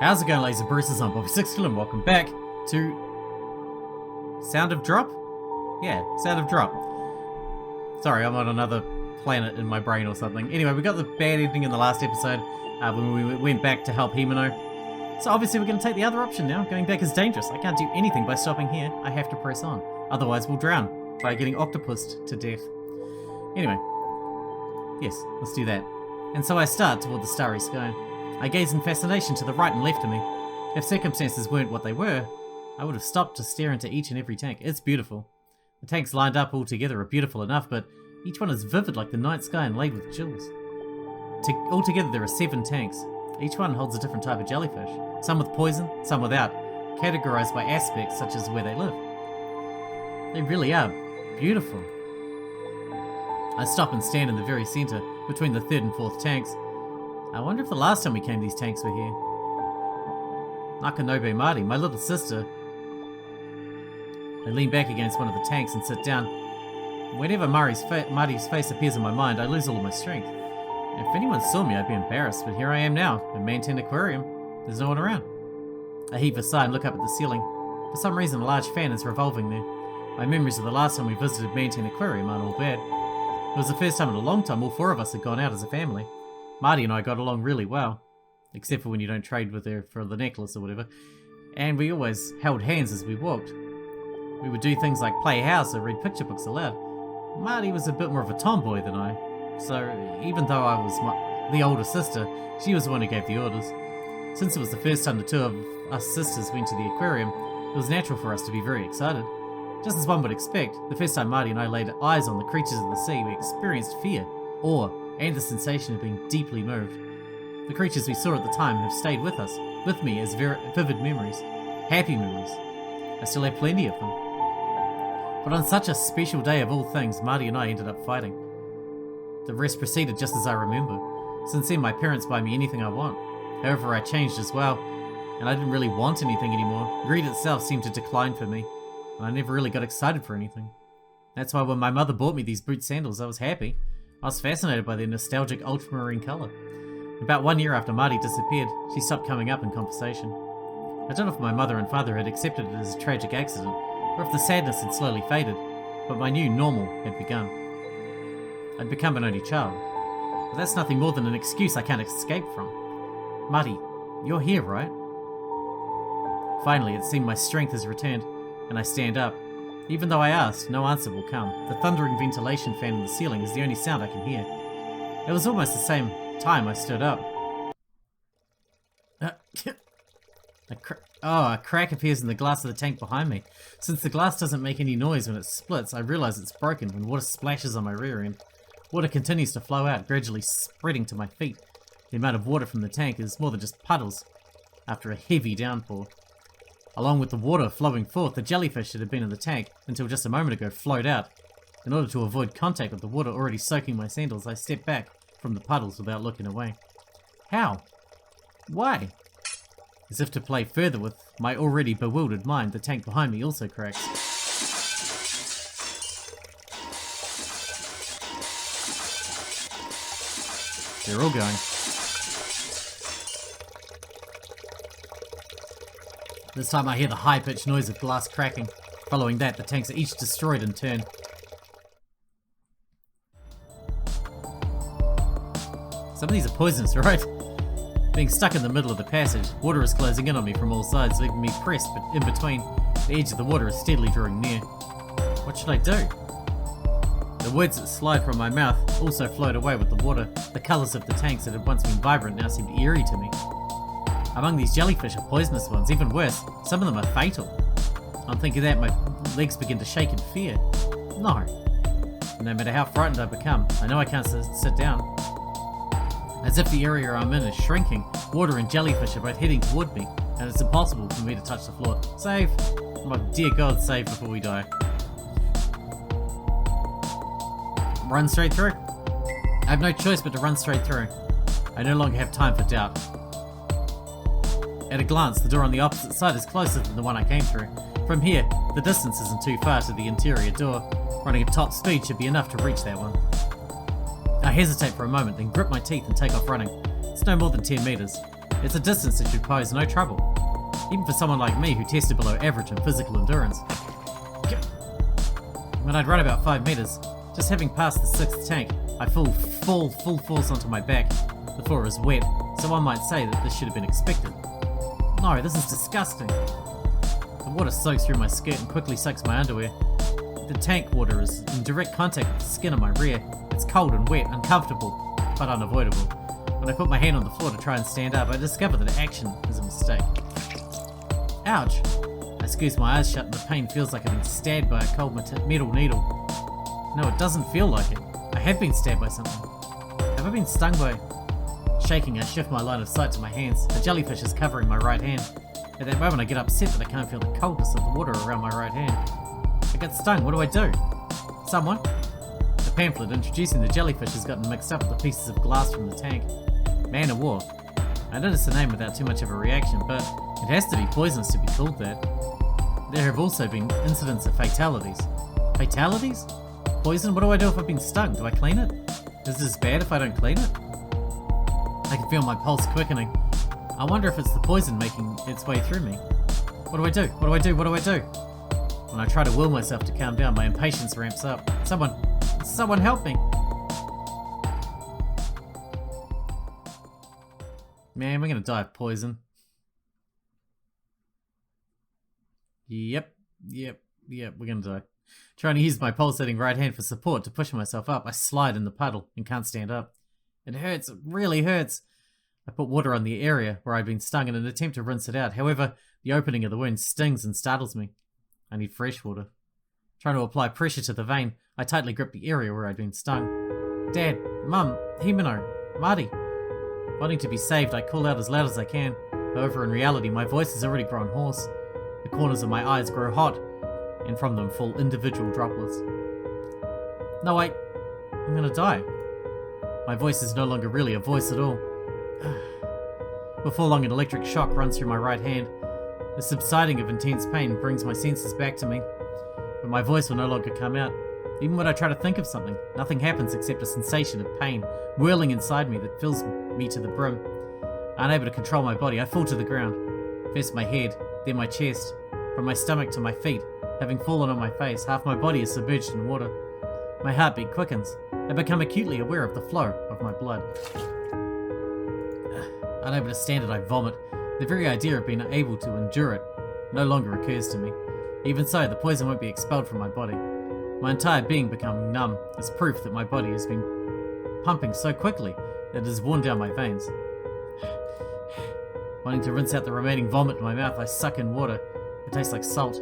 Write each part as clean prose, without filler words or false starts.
How's it going, ladies and Bruces? I'm Bobby Sixkilla and welcome back to Sound of Drop? Yeah, Sound of Drop. Sorry, I'm on another planet in my brain or something. Anyway, we got the bad ending in the last episode when we went back to help Himeno. So obviously we're going to take the other option now. Going back is dangerous. I can't do anything by stopping here. I have to press on. Otherwise we'll drown by getting octopused to death. Anyway, yes, let's do that. And so I start toward the starry sky. I gaze in fascination to the right and left of me. If circumstances weren't what they were, I would have stopped to stare into each and every tank. It's beautiful. The tanks lined up all together are beautiful enough, but each one is vivid like the night sky and laid with jewels. Altogether there are 7 tanks. Each one holds a different type of jellyfish. Some with poison, some without, categorized by aspects such as where they live. They really are beautiful. I stop and stand in the very center, between the 3rd and 4th tanks. I wonder if the last time we came these tanks were here. Nakanobe Mari, my little sister. I lean back against one of the tanks and sit down. Whenever Mari's face appears in my mind, I lose all of my strength. If anyone saw me, I'd be embarrassed, but here I am now, in Manten Aquarium. There's no one around. I heave a sigh and look up at the ceiling. For some reason, a large fan is revolving there. My memories of the last time we visited Manten Aquarium aren't all bad. It was the first time in a long time all 4 of us had gone out as a family. Marty and I got along really well, except for when you don't trade with her for the necklace or whatever, and we always held hands as we walked. We would do things like play house or read picture books aloud. Marty was a bit more of a tomboy than I, so even though I was the older sister, she was the one who gave the orders. Since it was the first time the 2 of us sisters went to the aquarium, it was natural for us to be very excited. Just as one would expect, the first time Marty and I laid eyes on the creatures of the sea, we experienced fear, awe, and the sensation of being deeply moved. The creatures we saw at the time have stayed with us, with me as vivid memories, happy memories. I still have plenty of them. But on such a special day of all things, Marty and I ended up fighting. The rest proceeded just as I remember. Since then, my parents buy me anything I want. However, I changed as well, and I didn't really want anything anymore. Greed itself seemed to decline for me, and I never really got excited for anything. That's why when my mother bought me these boot sandals, I was happy. I was fascinated by their nostalgic ultramarine colour. About 1 year after Marty disappeared, she stopped coming up in conversation. I don't know if my mother and father had accepted it as a tragic accident, or if the sadness had slowly faded, but my new normal had begun. I'd become an only child, but that's nothing more than an excuse I can't escape from. Marty, you're here, right? Finally, it seemed my strength has returned, and I stand up. Even though I asked, no answer will come. The thundering ventilation fan in the ceiling is the only sound I can hear. It was almost the same time I stood up. A crack appears in the glass of the tank behind me. Since the glass doesn't make any noise when it splits, I realize it's broken when water splashes on my rear end. Water continues to flow out, gradually spreading to my feet. The amount of water from the tank is more than just puddles after a heavy downpour. Along with the water flowing forth, the jellyfish that had been in the tank until just a moment ago flowed out. In order to avoid contact with the water already soaking my sandals, I stepped back from the puddles without looking away. How? Why? As if to play further with my already bewildered mind, the tank behind me also cracks. They're all going. This time I hear the high-pitched noise of glass cracking. Following that, the tanks are each destroyed in turn. Some of these are poisonous, right? Being stuck in the middle of the passage, water is closing in on me from all sides, leaving me pressed but in between. The edge of the water is steadily drawing near. What should I do? The words that slide from my mouth also float away with the water. The colours of the tanks that had once been vibrant now seem eerie to me. Among these jellyfish are poisonous ones, even worse, some of them are fatal. On thinking that, my legs begin to shake in fear. No. No matter how frightened I become, I know I can't sit down. As if the area I'm in is shrinking, water and jellyfish are both heading toward me, and it's impossible for me to touch the floor. Save! My dear God, save before we die. Run straight through. I have no choice but to run straight through. I no longer have time for doubt. At a glance, the door on the opposite side is closer than the one I came through. From here, the distance isn't too far to the interior door. Running at top speed should be enough to reach that one. I hesitate for a moment, then grip my teeth and take off running. It's no more than 10 meters. It's a distance that should pose no trouble, even for someone like me who tested below average in physical endurance. When I'd run about 5 meters, just having passed the 6th tank, I full force onto my back. The floor is wet, so one might say that this should have been expected. No, this is disgusting. The water soaks through my skirt and quickly soaks my underwear. The tank water is in direct contact with the skin of my rear. It's cold and wet, uncomfortable, but unavoidable. When I put my hand on the floor to try and stand up, I discover that action is a mistake. Ouch! I squeeze my eyes shut and the pain feels like I've been stabbed by a cold metal needle. No, it doesn't feel like it. I have been stabbed by something. Have I been stung by... Shaking, I shift my line of sight to my hands. A jellyfish is covering my right hand. At that moment I get upset that I can't feel the coldness of the water around my right hand. I get stung, what do I do? Someone? The pamphlet introducing the jellyfish has gotten mixed up with the pieces of glass from the tank. Man o' war. I noticed the name without too much of a reaction, but it has to be poisonous to be called that. There have also been incidents of fatalities. Fatalities? Poison? What do I do if I've been stung? Do I clean it? Is this bad if I don't clean it? I can feel my pulse quickening. I wonder if it's the poison making its way through me. What do I do? What do I do? What do I do? When I try to will myself to calm down, my impatience ramps up. Someone help me! Man, we're gonna die of poison. Yep, we're gonna die. Trying to use my pulsating right hand for support to push myself up, I slide in the puddle and can't stand up. It hurts, it really hurts. I put water on the area where I'd been stung in an attempt to rinse it out. However, the opening of the wound stings and startles me. I need fresh water. Trying to apply pressure to the vein, I tightly grip the area where I'd been stung. Dad, Mum, Himeno, Marty. Wanting to be saved, I call out as loud as I can. However, in reality, my voice has already grown hoarse. The corners of my eyes grow hot, and from them fall individual droplets. No, I'm gonna die. My voice is no longer really a voice at all. Before long, an electric shock runs through my right hand. The subsiding of intense pain brings my senses back to me, but my voice will no longer come out. Even when I try to think of something, nothing happens except a sensation of pain whirling inside me that fills me to the brim. Unable to control my body, I fall to the ground. First my head, then my chest. From my stomach to my feet, having fallen on my face, half my body is submerged in water. My heartbeat quickens. I become acutely aware of the flow of my blood. Unable to stand it, I vomit. The very idea of being able to endure it no longer occurs to me. Even so, the poison won't be expelled from my body. My entire being becoming numb is proof that my body has been pumping so quickly that it has worn down my veins. Wanting to rinse out the remaining vomit in my mouth, I suck in water. It tastes like salt.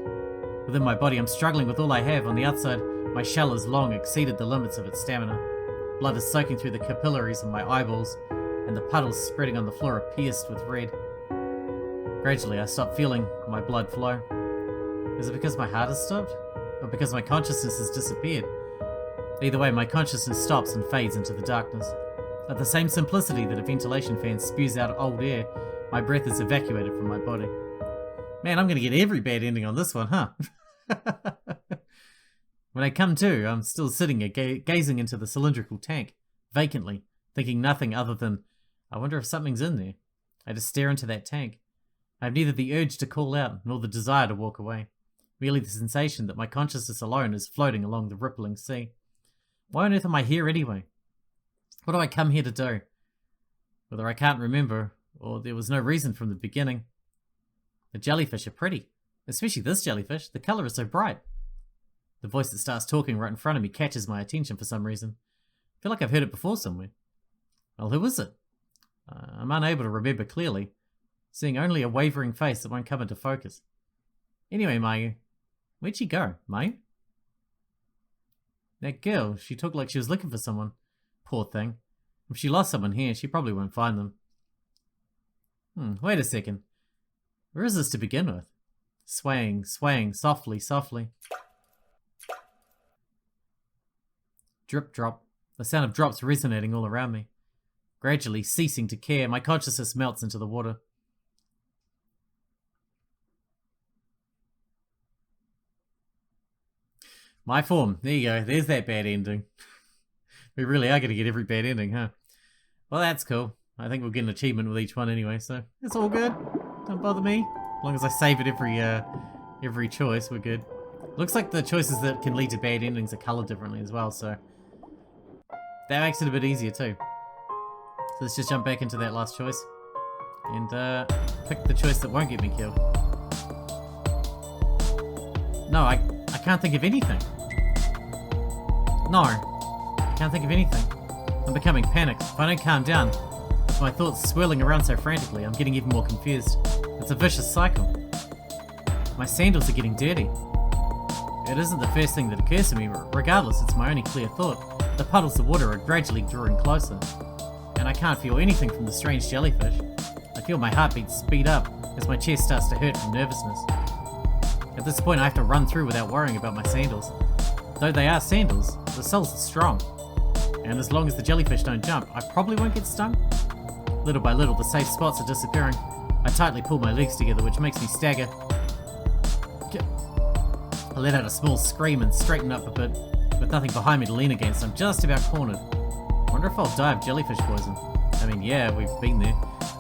Within my body, I'm struggling with all I have. On the outside, my shell has long exceeded the limits of its stamina. Blood is soaking through the capillaries of my eyeballs, and the puddles spreading on the floor are pierced with red. Gradually, I stop feeling my blood flow. Is it because my heart has stopped? Or because my consciousness has disappeared? Either way, my consciousness stops and fades into the darkness. At the same simplicity that a ventilation fan spews out old air, my breath is evacuated from my body. Man, I'm gonna get every bad ending on this one, huh? When I come to, I'm still sitting gazing into the cylindrical tank, vacantly, thinking nothing other than, I wonder if something's in there. I just stare into that tank. I have neither the urge to call out nor the desire to walk away. Merely the sensation that my consciousness alone is floating along the rippling sea. Why on earth am I here anyway? What do I come here to do? Whether I can't remember, or there was no reason from the beginning. The jellyfish are pretty. Especially this jellyfish. The colour is so bright. The voice that starts talking right in front of me catches my attention for some reason. I feel like I've heard it before somewhere. Well, who is it? I'm unable to remember clearly, seeing only a wavering face that won't come into focus. Anyway, Mayu, where'd she go, Mayu? That girl, she talked like she was looking for someone. Poor thing. If she lost someone here, she probably won't find them. Wait a second. Where is this to begin with? Swaying, softly. Drip drop. The sound of drops resonating all around me. Gradually ceasing to care, my consciousness melts into the water. My form. There you go. There's that bad ending. We really are going to get every bad ending, huh? Well, that's cool. I think we'll get an achievement with each one anyway, so it's all good. Don't bother me. As long as I save it every choice, we're good. Looks like the choices that can lead to bad endings are coloured differently as well, so that makes it a bit easier too. So let's just jump back into that last choice and pick the choice that won't get me killed. No, I can't think of anything. No, I can't think of anything. I'm becoming panicked. If I don't calm down, with my thoughts swirling around so frantically, I'm getting even more confused. It's a vicious cycle. My sandals are getting dirty. It isn't the first thing that occurs to me, regardless, it's my only clear thought. The puddles of water are gradually drawing closer, and I can't feel anything from the strange jellyfish. I feel my heartbeat speed up as my chest starts to hurt from nervousness. At this point I have to run through without worrying about my sandals. Though they are sandals, the soles are strong, and as long as the jellyfish don't jump, I probably won't get stung. Little by little, the safe spots are disappearing. I tightly pull my legs together, which makes me stagger. I let out a small scream and straighten up a bit. With nothing behind me to lean against, I'm just about cornered. I wonder if I'll die of jellyfish poison. I mean, yeah, we've been there.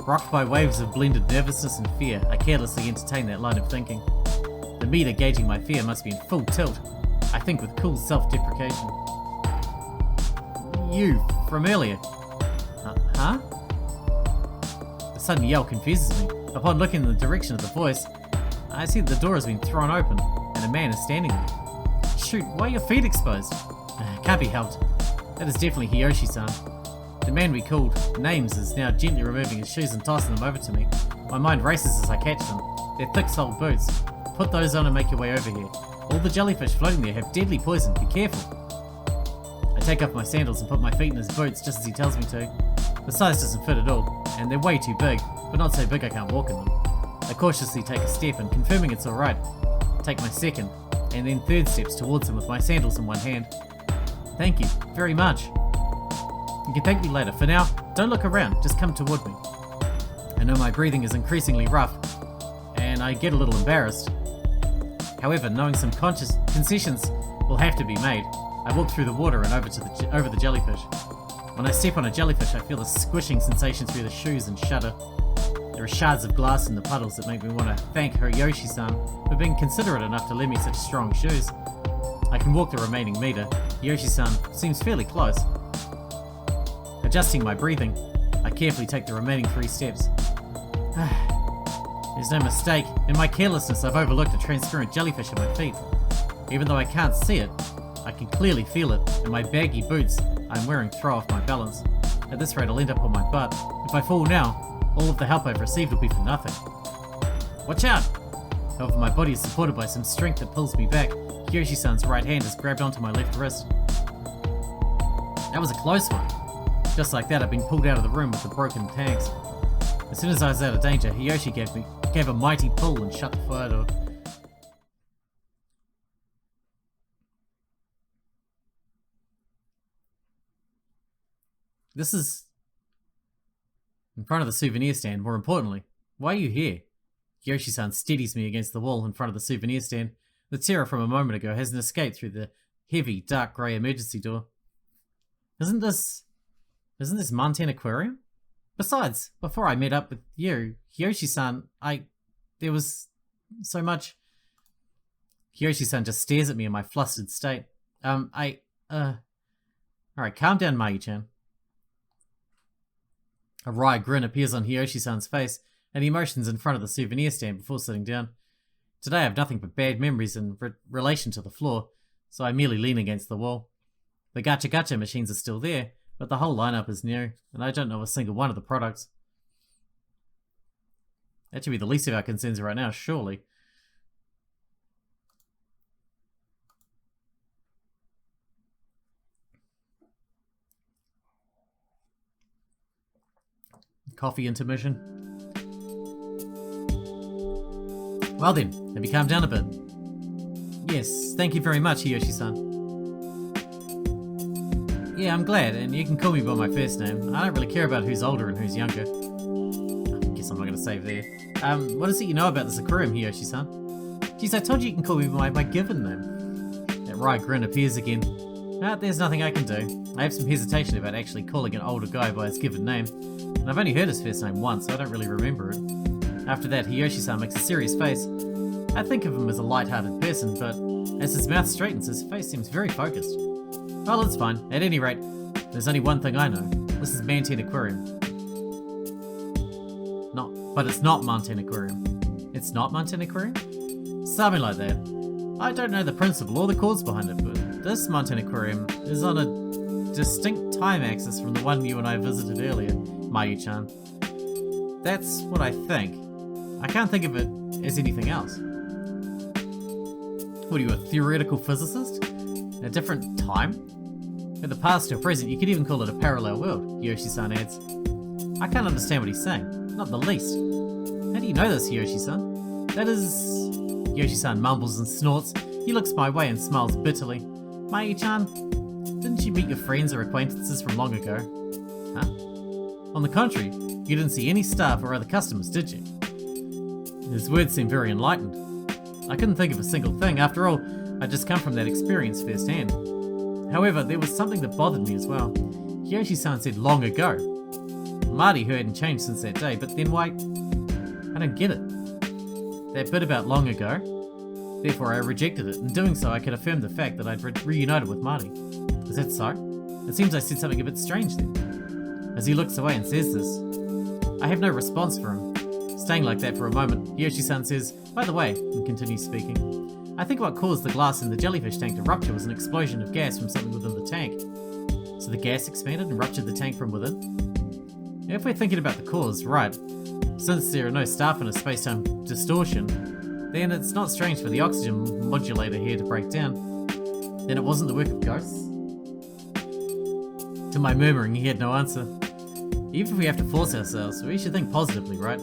Rocked by waves of blended nervousness and fear, I carelessly entertain that line of thinking. The meter gauging my fear must be in full tilt. I think with cool self-deprecation. You, from earlier. Huh? The sudden yell confuses me. Upon looking in the direction of the voice, I see that the door has been thrown open, and a man is standing there. Shoot, why are your feet exposed? Can't be helped. That is definitely Hiyoshi-san. The man we called names is now gently removing his shoes and tossing them over to me. My mind races as I catch them. They're thick-soled boots. Put those on and make your way over here. All the jellyfish floating there have deadly poison. Be careful. I take off my sandals and put my feet in his boots just as he tells me to. The size doesn't fit at all, and they're way too big, but not so big I can't walk in them. I cautiously take a step and, confirming it's alright, take my second, and then third steps towards him with my sandals in one hand. Thank you, very much. You can thank me later. For now, don't look around, just come toward me. I know my breathing is increasingly rough, and I get a little embarrassed. However, knowing some conscious concessions will have to be made, I walk through the water and over the jellyfish. When I step on a jellyfish, I feel a squishing sensation through the shoes and shudder. There are shards of glass in the puddles that make me want to thank Hiyoshi-san for being considerate enough to lend me such strong shoes. I can walk the remaining meter. Hiyoshi-san seems fairly close. Adjusting my breathing, I carefully take the remaining 3 steps. There's no mistake. In my carelessness, I've overlooked a transparent jellyfish at my feet. Even though I can't see it, I can clearly feel it, and my baggy boots I'm wearing throw off my balance. At this rate, I'll end up on my butt. If I fall now, all of the help I've received will be for nothing. Watch out! However, my body is supported by some strength that pulls me back. Hiyoshi-san's right hand has grabbed onto my left wrist. That was a close one. Just like that, I've been pulled out of the room with the broken tanks. As soon as I was out of danger, Hiyoshi gave a mighty pull and shut the fire door. This is in front of the souvenir stand. More importantly, why are you here? Hiyoshi-san steadies me against the wall in front of the souvenir stand. The terror from a moment ago hasn't escaped through the heavy, dark grey emergency door. Isn't this Manten Aquarium? Besides, before I met up with you, Hiyoshi-san, there was so much. Hiyoshi-san just stares at me in my flustered state. Alright, calm down, Mai-chan. A wry grin appears on Hiyoshi-san's face, and he motions in front of the souvenir stand before sitting down. Today I have nothing but bad memories in relation to the floor, so I merely lean against the wall. The gacha machines are still there, but the whole lineup is new, and I don't know a single one of the products. That should be the least of our concerns right now, surely. Coffee intermission. Well then, have you calmed down a bit? Yes, thank you very much, Hiyoshi-san. Yeah, I'm glad, and you can call me by my first name. I don't really care about who's older and who's younger. I guess I'm not going to save there. What is it you know about this aquarium, Hiyoshi-san? Jeez, I told you can call me by my given name. That wry grin appears again. There's nothing I can do. I have some hesitation about actually calling an older guy by his given name. and I've only heard his first name once, so I don't really remember it. After that, Hiyoshi-san makes a serious face. I think of him as a light-hearted person, but as his mouth straightens, his face seems very focused. Well, it's fine. At any rate, there's only one thing I know. This is Manten Aquarium. But it's not Manten Aquarium. It's not Manten Aquarium? Something like that. I don't know the principle or the cause behind it, but this Manten Aquarium is on a distinct time axis from the one you and I visited earlier, Mayu-chan. That's what I think. I can't think of it as anything else. What are you, a theoretical physicist? In a different time? In the past or present, you could even call it a parallel world, Yoshi-san adds. I can't understand what he's saying, not the least. How do you know this, Yoshi-san? That is... Yoshi-san mumbles and snorts. He looks my way and smiles bitterly. Mayu-chan, didn't you meet your friends or acquaintances from long ago? Huh? On the contrary, you didn't see any staff or other customers, did you? His words seem very enlightened. I couldn't think of a single thing. After all, I'd just come from that experience firsthand. However, there was something that bothered me as well. Yoshi-san said long ago. Marty hadn't changed since that day, but then why? I don't get it. That bit about long ago, therefore I rejected it. In doing so, I could affirm the fact that I'd reunited with Marty. Is that so? It seems I said something a bit strange then. As he looks away and says this, I have no response for him. Staying like that for a moment, Yoshi-san says, by the way, and continues speaking, I think what caused the glass in the jellyfish tank to rupture was an explosion of gas from something within the tank. So the gas expanded and ruptured the tank from within? If we're thinking about the cause, right, since there are no staff in a space-time distortion, then it's not strange for the oxygen modulator here to break down. Then it wasn't the work of ghosts? To my murmuring, he had no answer. Even if we have to force ourselves, we should think positively, right?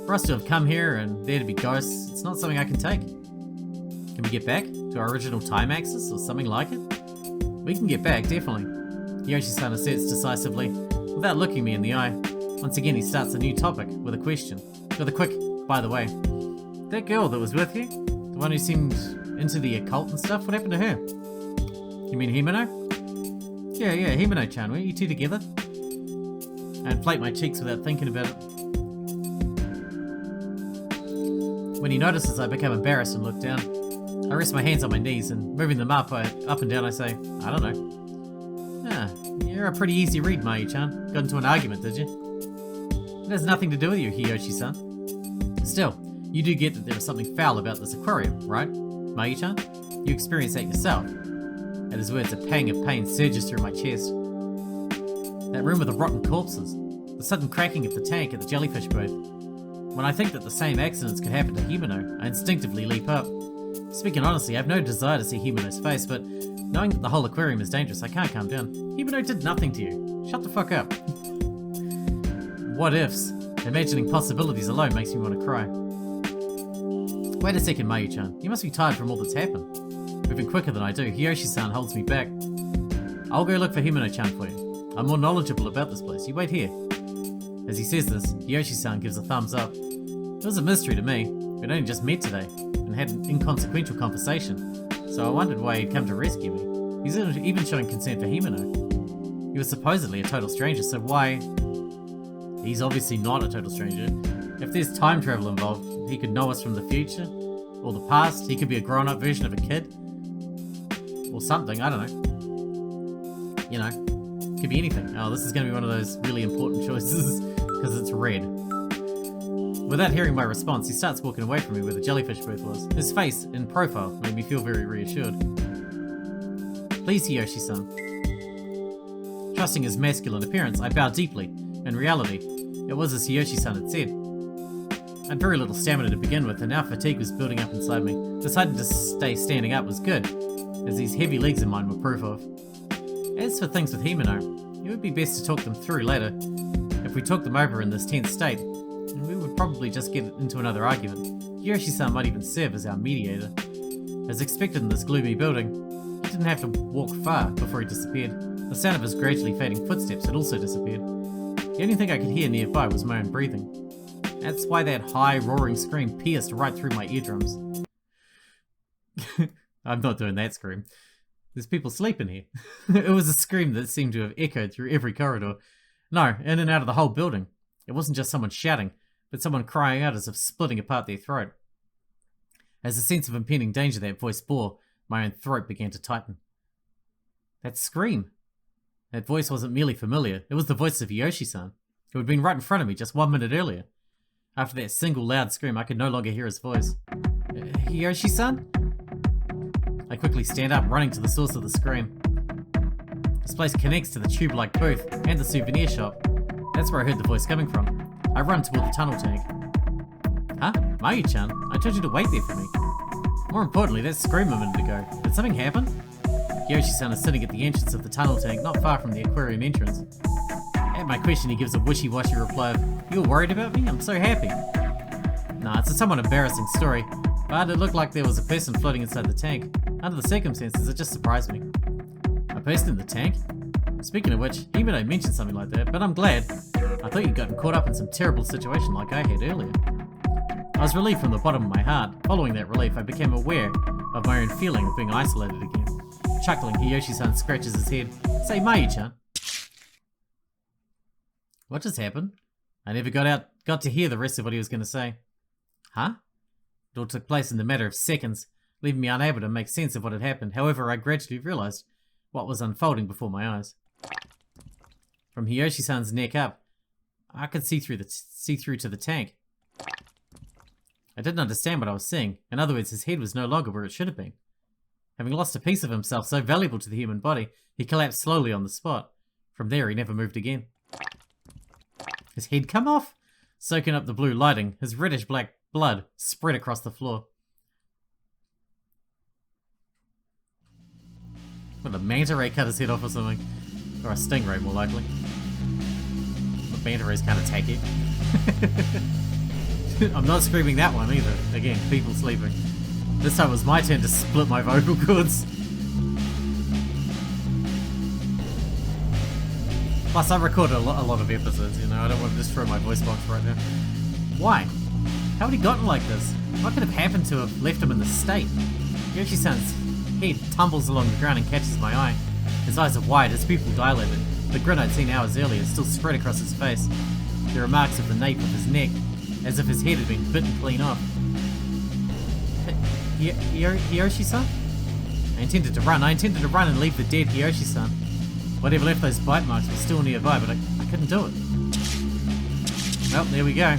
For us to have come here and there to be ghosts, it's not something I can take. Can we get back to our original time axis or something like it? We can get back, definitely. Yoshi-san asserts decisively, without looking me in the eye. Once again, he starts a new topic with a question. With a quick, by the way, that girl that was with you, the one who seemed into the occult and stuff, what happened to her? You mean Himeno? Yeah, Himeno-chan, weren't you two together? I inflate my cheeks without thinking about it. When he notices I become embarrassed and look down, I rest my hands on my knees and moving them up and down I say, I don't know. Ah, you're a pretty easy read, Mayu-chan. Got into an argument, did you? It has nothing to do with you, Hiyoshi-san. Still, you do get that there is something foul about this aquarium, right? Mayu-chan? You experience that yourself. At his words, a pang of pain surges through my chest. That room with the rotten corpses, the sudden cracking of the tank at the jellyfish booth. When I think that the same accidents could happen to Himeno, I instinctively leap up. Speaking honestly, I have no desire to see Himeno's face, but knowing that the whole aquarium is dangerous, I can't calm down. Himeno did nothing to you. Shut the fuck up. What ifs? Imagining possibilities alone makes me want to cry. Wait a second, Mayu-chan. You must be tired from all that's happened. Moving quicker than I do, Hiyoshi-san holds me back. I'll go look for Himeno-chan for you. I'm more knowledgeable about this place. You wait here. As he says this, Hiyoshi-san gives a thumbs up. It was a mystery to me. We'd only just met today and had an inconsequential conversation, so I wondered why he'd come to rescue me. He's even showing concern for Himeno. He was supposedly a total stranger, so why... He's obviously not a total stranger. If there's time travel involved, he could know us from the future, or the past. He could be a grown-up version of a kid. Or something, I don't know. You know, could be anything. Oh, this is going to be one of those really important choices, because it's red. Without hearing my response, he starts walking away from me where the jellyfish booth was. His face, in profile, made me feel very reassured. Please, Hiyoshi-san. Trusting his masculine appearance, I bow deeply. In reality, it was as Hiyoshi-san had said. I had very little stamina to begin with, and now fatigue was building up inside me. Deciding to stay standing up was good, as these heavy legs of mine were proof of. As for things with Himeno, it would be best to talk them through later. If we talk them over in this tense state, we would probably just get into another argument. Hiyoshi-san might even serve as our mediator. As expected in this gloomy building, he didn't have to walk far before he disappeared. The sound of his gradually fading footsteps had also disappeared. The only thing I could hear nearby was my own breathing. That's why that high, roaring scream pierced right through my eardrums. I'm not doing that scream. There's people sleeping here. It was a scream that seemed to have echoed through every corridor. No, in and out of the whole building. It wasn't just someone shouting, but someone crying out as if splitting apart their throat. As the sense of impending danger that voice bore, my own throat began to tighten. That scream! That voice wasn't merely familiar, it was the voice of Yoshi-san, who had been right in front of me just 1 minute earlier. After that single loud scream, I could no longer hear his voice. Yoshi-san? I quickly stand up, running to the source of the scream. This place connects to the tube-like booth and the souvenir shop. That's where I heard the voice coming from. I run toward the tunnel tank. Huh? Mayu-chan? I told you to wait there for me. More importantly, that scream a minute ago. Did something happen? Yoshi-san is sitting at the entrance of the tunnel tank, not far from the aquarium entrance. At my question, he gives a wishy-washy reply of, "You're worried about me? I'm so happy." Nah, it's a somewhat embarrassing story, but it looked like there was a person floating inside the tank. Under the circumstances, it just surprised me. A person in the tank? Speaking of which, Himeno mentioned something like that, but I'm glad. I thought you'd gotten caught up in some terrible situation like I had earlier. I was relieved from the bottom of my heart. Following that relief, I became aware of my own feeling of being isolated again. Chuckling, Hiyoshi-san scratches his head. Say, Mayu-chan. What just happened? I never got to hear the rest of what he was going to say. Huh? It all took place in the matter of seconds, leaving me unable to make sense of what had happened. However, I gradually realized what was unfolding before my eyes. From Hiyoshi-san's neck up, I could see through to the tank. I didn't understand what I was seeing. In other words, his head was no longer where it should have been. Having lost a piece of himself so valuable to the human body, he collapsed slowly on the spot. From there, he never moved again. His head come off? Soaking up the blue lighting, his reddish-black blood spread across the floor. What, a manta ray cut his head off or something? Or a stingray, more likely. But manta rays can't attack you. I'm not screaming that one either. Again, people sleeping. This time it was my turn to split my vocal cords. Plus, I recorded a lot of episodes, you know, I don't want to destroy my voice box right now. Why? How had he gotten like this? What could have happened to have left him in this state? Yoshi-san's head tumbles along the ground and catches my eye. His eyes are wide, his pupil dilated. The grin I'd seen hours earlier still spread across his face. There are marks of the nape of his neck, as if his head had been bitten clean off. Hiyoshi-san? I intended to run and leave the dead Hiyoshi-san. Whatever left those bite marks was still nearby, but I couldn't do it. Well, there we go.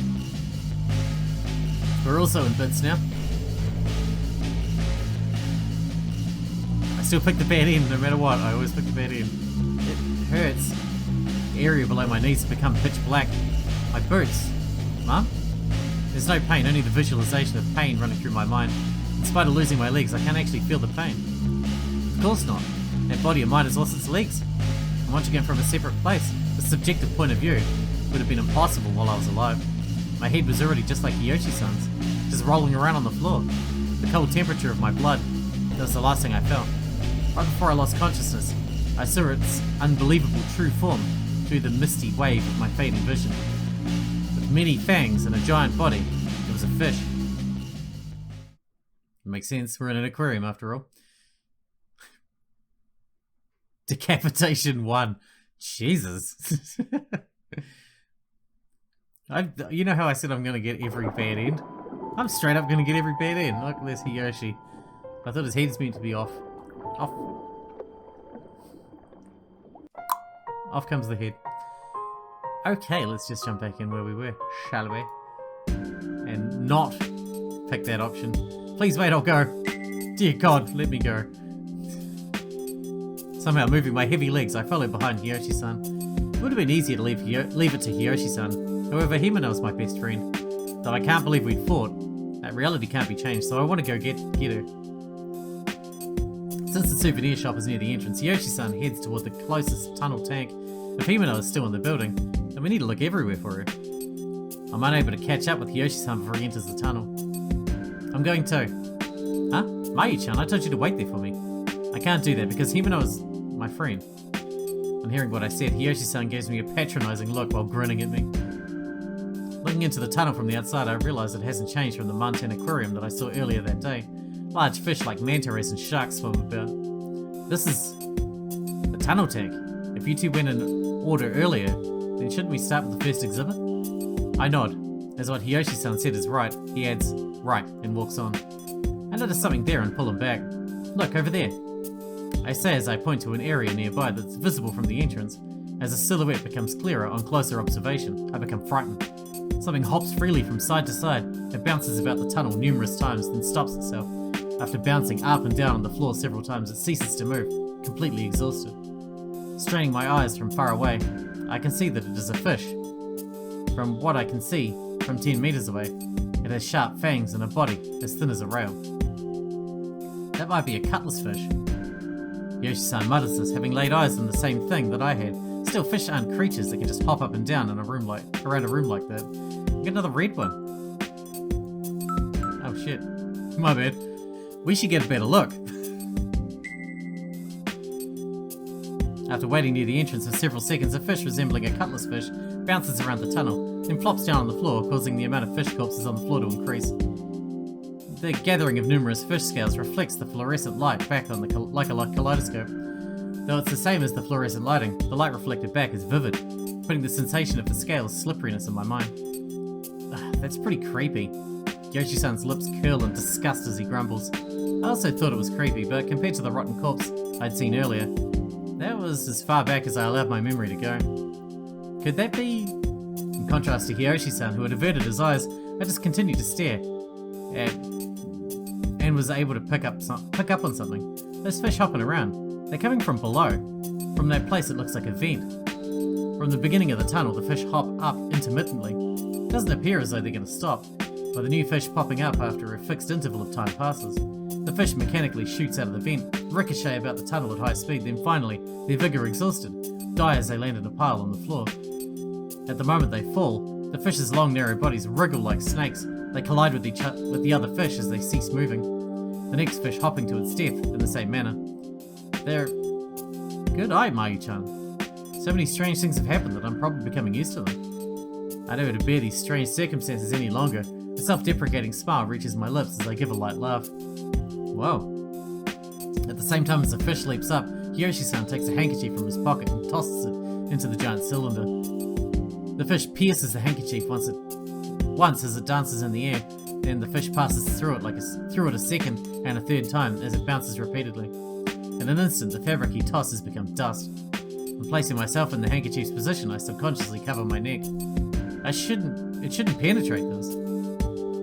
We're also in bits now. I still pick the bad end no matter what. I always pick the bad end. It hurts. The area below my knees has become pitch black. My boots. Mum? There's no pain, only the visualization of pain running through my mind. In spite of losing my legs, I can't actually feel the pain. Of course not. That body of mine has lost its legs. I'm watching it from a separate place. The subjective point of view would have been impossible while I was alive. My head was already just like Hiyoshi-san's, just rolling around on the floor. The cold temperature of my blood, that was the last thing I felt. Right before I lost consciousness, I saw its unbelievable true form through the misty wave of my fading vision. With many fangs and a giant body, it was a fish. Makes sense, we're in an aquarium after all. Decapitation 1. Jesus. You know how I said I'm going to get every bad end? I'm straight up going to get every bad end. Look, there's Hiyoshi. I thought his head's meant to be off. Off comes the head. Okay, let's just jump back in where we were, shall we? And not pick that option. Please wait, I'll go. Dear God, let me go. Somehow moving my heavy legs, I followed behind Hiyoshi-san. It would have been easier to leave it to Hiyoshi-san. However, Himeno is my best friend. Though I can't believe we'd fought. That reality can't be changed, so I want to go get her. Since the souvenir shop is near the entrance, Hiyoshi-san heads toward the closest tunnel tank. If Himeno is still in the building, then we need to look everywhere for her. I'm unable to catch up with Hiyoshi-san before he enters the tunnel. I'm going too. Huh? Mayu-chan, I told you to wait there for me. I can't do that because Himeno is my friend. On hearing what I said, Hiyoshi-san gives me a patronizing look while grinning at me. Looking into the tunnel from the outside, I realize it hasn't changed from the Manten Aquarium that I saw earlier that day. Large fish like manta rays and sharks swim about. This is the tunnel tank. If you two went in order earlier, then shouldn't we start with the first exhibit? I nod, as what Hiyoshi-san said is right. He adds, right, and walks on. I notice something there and pull him back. Look, over there. I say as I point to an area nearby that's visible from the entrance. As the silhouette becomes clearer on closer observation, I become frightened. Something hops freely from side to side and bounces about the tunnel numerous times, then stops itself. After bouncing up and down on the floor several times, it ceases to move, completely exhausted. Straining my eyes from far away, I can see that it is a fish. From what I can see, from 10 meters away, it has sharp fangs and a body as thin as a rail. That might be a cutlass fish. Yoshi-san mutters this, having laid eyes on the same thing that I had. Still, fish aren't creatures that can just hop up and down in around a room like that. Get another red one. Oh shit. My bad. We should get a better look. After waiting near the entrance for several seconds, a fish resembling a cutlass fish bounces around the tunnel, then flops down on the floor, causing the amount of fish corpses on the floor to increase. The gathering of numerous fish scales reflects the fluorescent light back on like a kaleidoscope. Though it's the same as the fluorescent lighting, the light reflected back is vivid, putting the sensation of the scale's slipperiness in my mind. That's pretty creepy. Yoshi-san's lips curl in disgust as he grumbles. I also thought it was creepy, but compared to the rotten corpse I'd seen earlier, that was as far back as I allowed my memory to go. Could that be... In contrast to Hiyoshi-san, who had averted his eyes, I just continued to stare at and was able to pick up on something. Those fish hopping around. They're coming from below. From that place it looks like a vent. From the beginning of the tunnel, the fish hop up intermittently. It doesn't appear as though they're going to stop, with a new fish popping up after a fixed interval of time passes. The fish mechanically shoots out of the vent, ricochet about the tunnel at high speed, then finally, their vigour exhausted, die as they land in a pile on the floor. At the moment they fall, the fish's long narrow bodies wriggle like snakes. They collide with the other fish as they cease moving, the next fish hopping to its death in the same manner. They're... Good eye, Mayu-chan. So many strange things have happened that I'm probably becoming used to them. I don't know how to bear these strange circumstances any longer. A self-deprecating smile reaches my lips as I give a light laugh. Whoa. At the same time as the fish leaps up, Hiyoshi-san takes a handkerchief from his pocket and tosses it into the giant cylinder. The fish pierces the handkerchief once as it dances in the air, then the fish passes through it a second and a third time as it bounces repeatedly. In an instant, the fabric he tosses becomes dust. And placing myself in the handkerchief's position, I subconsciously cover my neck. It shouldn't penetrate this.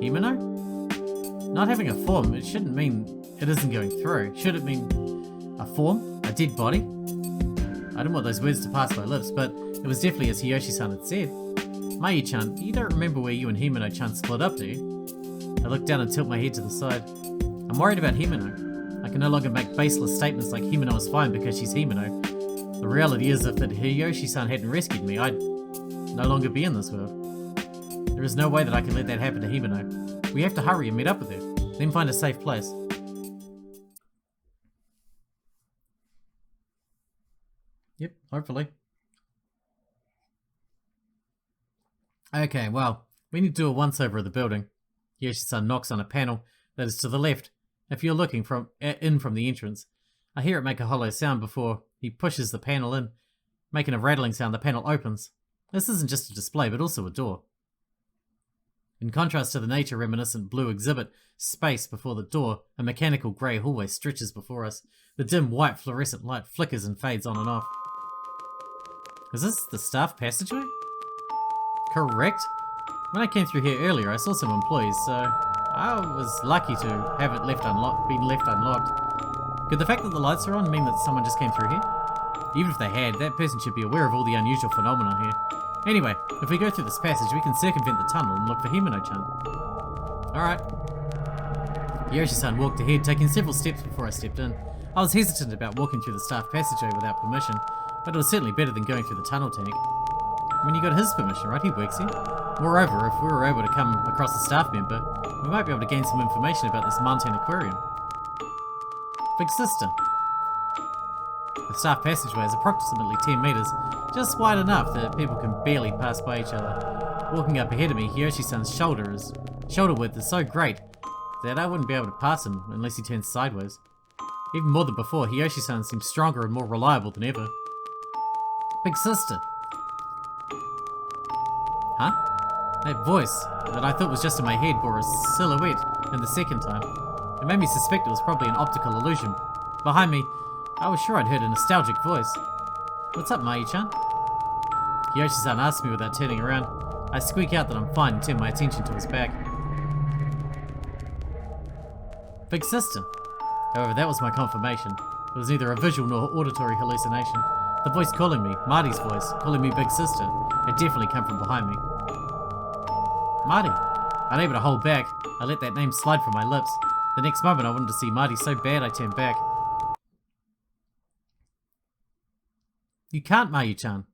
Himeno? Not having a form, it shouldn't mean it isn't going through. Should it mean a form? A dead body? I didn't want those words to pass my lips, but it was definitely as Hiyoshi-san had said. Mayu-chan, you don't remember where you and Himeno-chan split up, do you? I look down and tilt my head to the side. I'm worried about Himeno. I can no longer make baseless statements like Himeno is fine because she's Himeno. The reality is, if Hiyoshi-san hadn't rescued me, I'd no longer be in this world. There is no way that I can let that happen to Himeno. We have to hurry and meet up with her, then find a safe place. Yep, hopefully. Okay, well, we need to do a once-over of the building. Yoshi-san knocks on a panel that is to the left. If you're looking in from the entrance, I hear it make a hollow sound before he pushes the panel in. Making a rattling sound, the panel opens. This isn't just a display, but also a door. In contrast to the nature-reminiscent blue exhibit space before the door, a mechanical grey hallway stretches before us. The dim white fluorescent light flickers and fades on and off. Is this the staff passageway? Correct. When I came through here earlier, I saw some employees, so I was lucky to have it been left unlocked. Could the fact that the lights are on mean that someone just came through here? Even if they had, that person should be aware of all the unusual phenomena here. Anyway, if we go through this passage, we can circumvent the tunnel and look for Himeno-chan. Alright. Yoshi-san walked ahead, taking several steps before I stepped in. I was hesitant about walking through the staff passageway without permission, but it was certainly better than going through the tunnel tank. I mean, you got his permission, right? He works here. Moreover, if we were able to come across a staff member, we might be able to gain some information about this Manten Aquarium. Big sister. The staff passageway is approximately 10 meters, just wide enough that people can barely pass by each other. Walking up ahead of me, Hiyoshi-san's shoulder width is so great that I wouldn't be able to pass him unless he turns sideways. Even more than before, Hiyoshi-san seems stronger and more reliable than ever. Big sister. Huh? That voice that I thought was just in my head bore a silhouette in the second time. It made me suspect it was probably an optical illusion. Behind me, I was sure I'd heard a nostalgic voice. What's up, Mayu-chan? Kiyoshi-san asked me without turning around. I squeak out that I'm fine and turn my attention to his back. Big sister. However, that was my confirmation. It was neither a visual nor auditory hallucination. The voice calling me, Marty's voice, calling me big sister, had definitely come from behind me. Marty. Unable to hold back, I let that name slide from my lips. The next moment I wanted to see Marty so bad I turned back. You can't, Mayu-chan.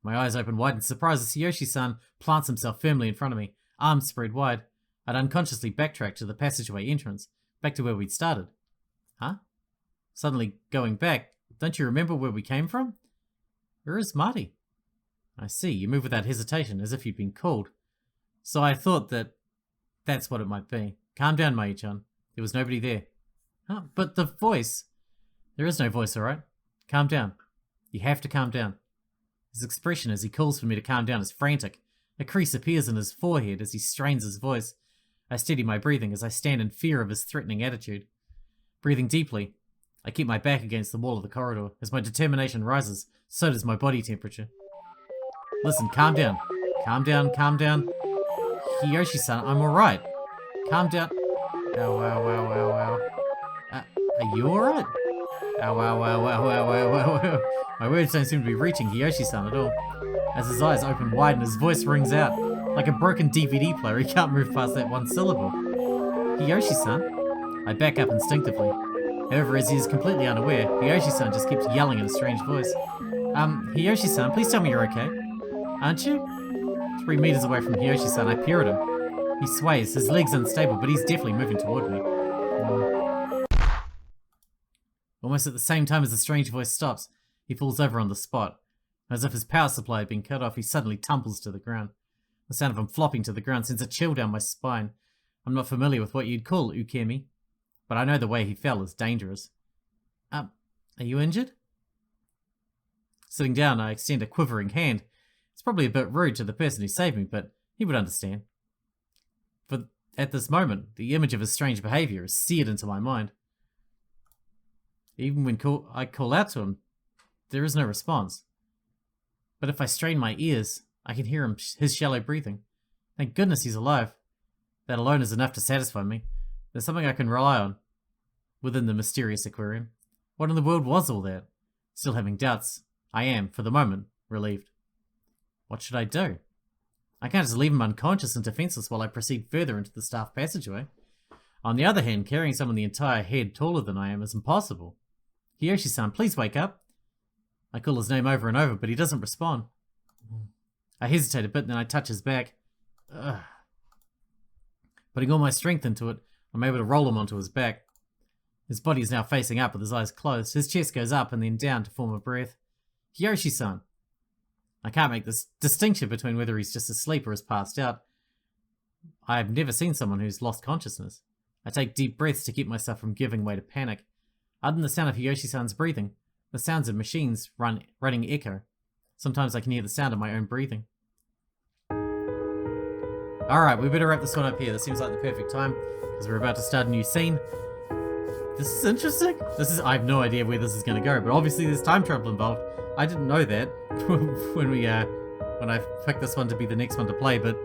My eyes opened wide in surprise as Yoshi-san plants himself firmly in front of me, arms spread wide. I'd unconsciously backtracked to the passageway entrance, back to where we'd started. Huh? Suddenly going back, don't you remember where we came from? Where is Marty? I see, you move without hesitation, as if you'd been called. So I thought that's what it might be. Calm down, Mayu-chan. There was nobody there. Huh? But the voice... There is no voice, alright? Calm down. You have to calm down. His expression as he calls for me to calm down is frantic. A crease appears in his forehead as he strains his voice. I steady my breathing as I stand in fear of his threatening attitude. Breathing deeply, I keep my back against the wall of the corridor. As my determination rises, so does my body temperature. Listen, calm down. Calm down, calm down. Kiyoshi-san, I'm alright. Calm down. Ow, ow, ow, ow, ow. Are you alright? Ow, ow, ow, ow, ow, ow, ow, ow. My words don't seem to be reaching Kiyoshi-san at all. As his eyes open wide and his voice rings out. Like a broken DVD player, he can't move past that one syllable. Kiyoshi-san? I back up instinctively. However, as he is completely unaware, Kiyoshi-san just keeps yelling in a strange voice. Kiyoshi-san, please tell me you're okay. Aren't you? 3 meters away from Kiyoshi-san, I peer at him. He sways, his legs unstable, but he's definitely moving toward me. Almost at the same time as the strange voice stops, he falls over on the spot. As if his power supply had been cut off, he suddenly tumbles to the ground. The sound of him flopping to the ground sends a chill down my spine. I'm not familiar with what you'd call ukemi, but I know the way he fell is dangerous. Are you injured? Sitting down, I extend a quivering hand. It's probably a bit rude to the person who saved me, but he would understand. For at this moment, the image of his strange behavior is seared into my mind. Even when I call out to him, there is no response. But if I strain my ears, I can hear his shallow breathing. Thank goodness he's alive. That alone is enough to satisfy me. There's something I can rely on within the mysterious aquarium. What in the world was all that? Still having doubts, I am, for the moment, relieved. What should I do? I can't just leave him unconscious and defenseless while I proceed further into the staff passageway. On the other hand, carrying someone the entire head taller than I am is impossible. Kiyoshi-san, please wake up. I call his name over and over, but he doesn't respond. I hesitate a bit, then I touch his back. Ugh. Putting all my strength into it, I'm able to roll him onto his back. His body is now facing up with his eyes closed. His chest goes up and then down to form a breath. Kiyoshi-san. I can't make this distinction between whether he's just asleep or has passed out. I have never seen someone who's lost consciousness. I take deep breaths to keep myself from giving way to panic. Other than the sound of Hiyoshi-san's breathing, the sounds of machines running echo. Sometimes I can hear the sound of my own breathing. Alright, we better wrap this one up here. This seems like the perfect time, because we're about to start a new scene. This is interesting. I have no idea where this is going to go, but obviously there's time travel involved. I didn't know that when I picked this one to be the next one to play, but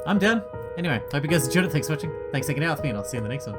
I'm down. Anyway, hope you guys enjoyed it. Thanks for watching. Thanks for hanging out with me, and I'll see you in the next one.